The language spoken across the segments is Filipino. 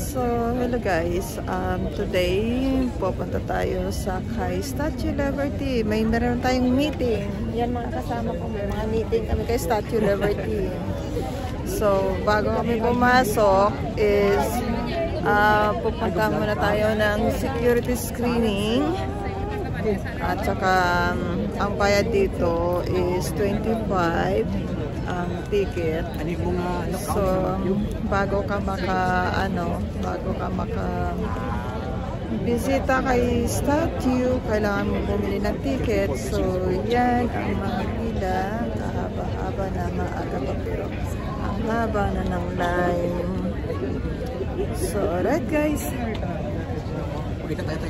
So, hello guys. Today, pupunta tayo sa kay Statue Liberty. Meron tayong meeting. Yan mga kasama ko. May mga meeting kami kay Statue Liberty. So, bago kami pumasok is pupunta muna tayo ng security screening. At saka, ang bayad dito is 25 ang ticket. So, bago ka bisita kay statue, kailangan mo bumili ng ticket. So, yan ang mga pila. Haba-haba na, maaga pa pero ang haba na ng line. So, alright guys.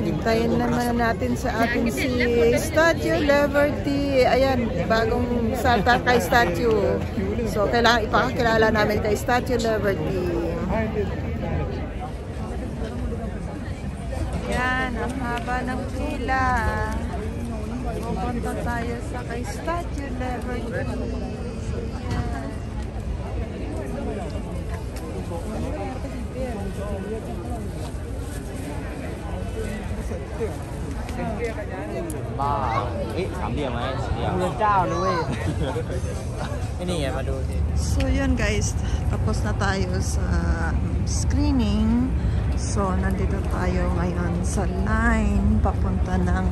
Hintayin naman natin sa atin si Statue Liberty. Ayan, bagong salta kay statue. So, kailangan ipakakilala namin kay Statue Liberty. Ayan, ang haba ng pila. Pupunta tayo sa kay Statue Liberty. So yun guys, tapos na tayo sa screening. So nandito tayo ngayon sa line papunta ng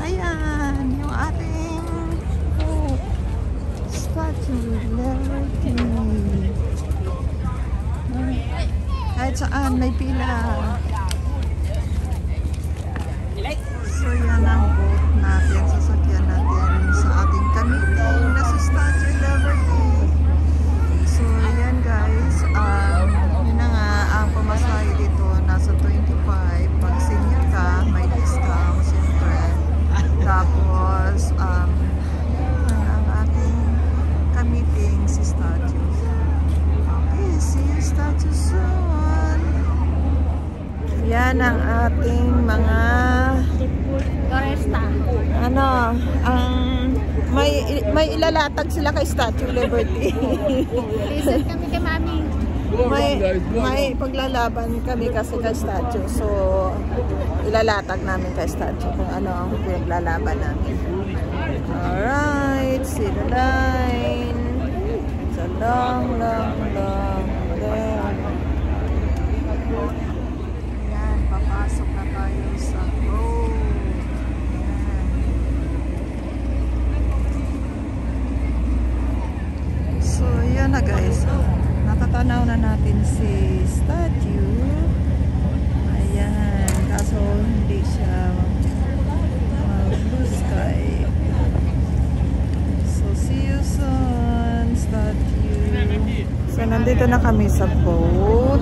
ayan, yung ating Statue Liberty. Kahit saan may pila. So yan ang boat natin, sasakyan natin sa ating kamiting na sa Statue Liberty. So yan guys, yun na nga, ang pamasahe dito nasa 25. Pag senior ka, may discount siyempre. Tapos yan ang ating kamiting si Statue. Okay, see you Statue soon. Yan ang ating mga may ilalatag sila kay Statue Liberty. Listen kami kay Mami. May paglalaban kami kasi kay Statue. So, ilalatag namin kay Statue kung ano ang pinaglalaban namin. Alright, see the line. It's a long line. Ayan, papasok na tayo sa road. So, yan na guys. Natatanaw na natin si Statue. Ayan. Kaso, hindi siya blue sky. So, see you soon, Statue. So, nandito na kami sa boat.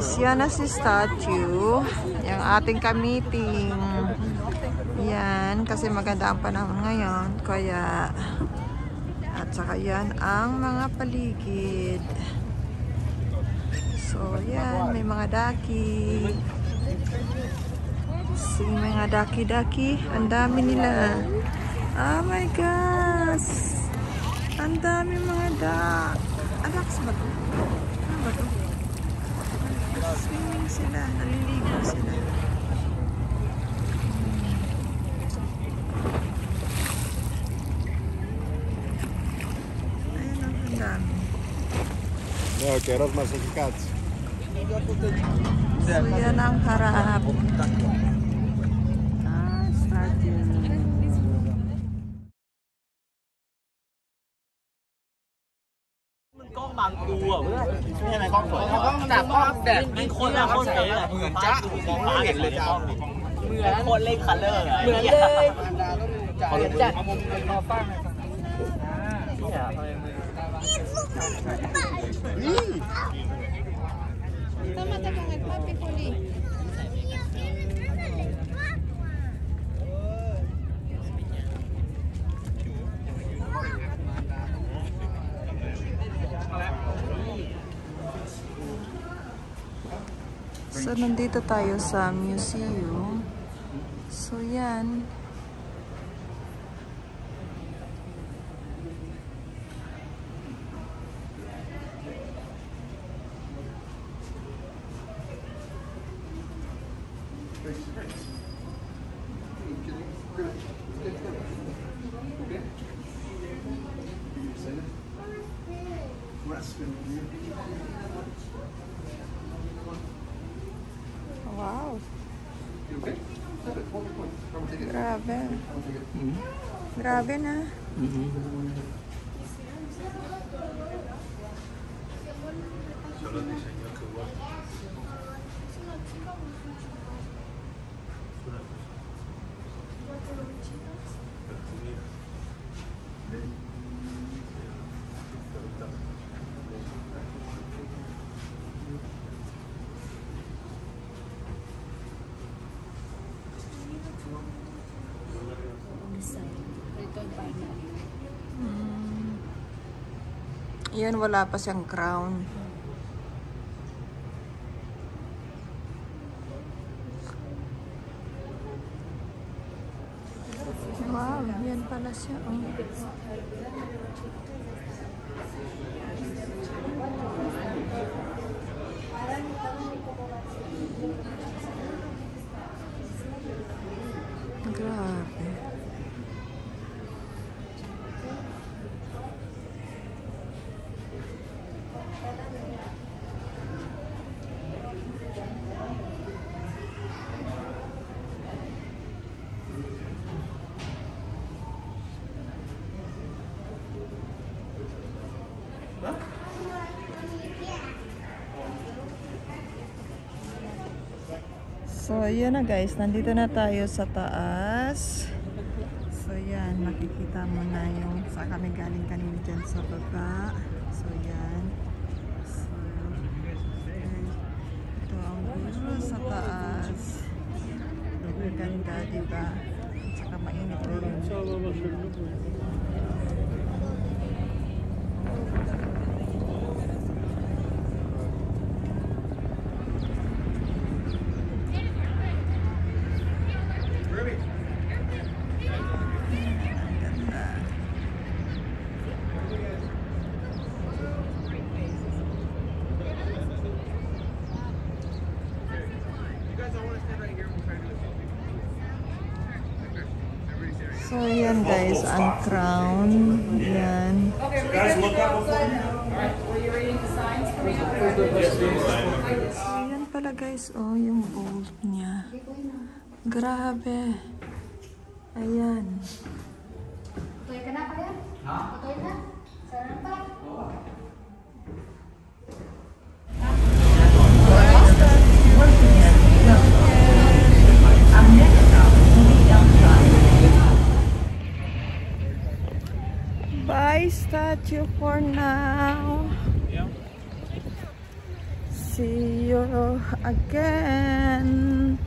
guys, yan na si statue. Yung ating ka-meeting. Yan, kasi maganda ang panahon ngayon. Kaya, at saka yan ang mga paligid. So, yan, may mga daki. Mga daki-daki. Ang dami nila. Oh my gosh. Ang dami mga duck. Ducks ba ito? Ano ba ito? Swimming sila. Naliligo sila. Ayan ang dami. Ναι, ο καιρός μας έχει κάτσει. So yan ang harap. Statue. Có bằng cua rồi đó. Con đạp con đẹp đi con là con phải là người chắc con đẹp lên con. Con lên color rồi.เหมือนเลยเหมือนจัดพอฟังTama ta mga papi puli. So, nandito tayo sa museum. So, yan. Wow. Grabe. Grabe na. Yan, wala pa siyang crown. Wow, yan pala siya. Oh. Grabe. So, yun na guys. Nandito na tayo sa taas. So, yan. Makikita mo na yung saan kami galing kanina dyan sa baba. So, yan. So, ito ang view sa taas. Ang ganda, diba? At saka mainit na yun. So, yan guys, ang crown. Yan. So, yan pala guys, oh, yung bolt niya. Grabe. Ayan. Tuloy ka na pa yan? Ha? Tuloy na? Sarap pa? Bye statue for now. see you again.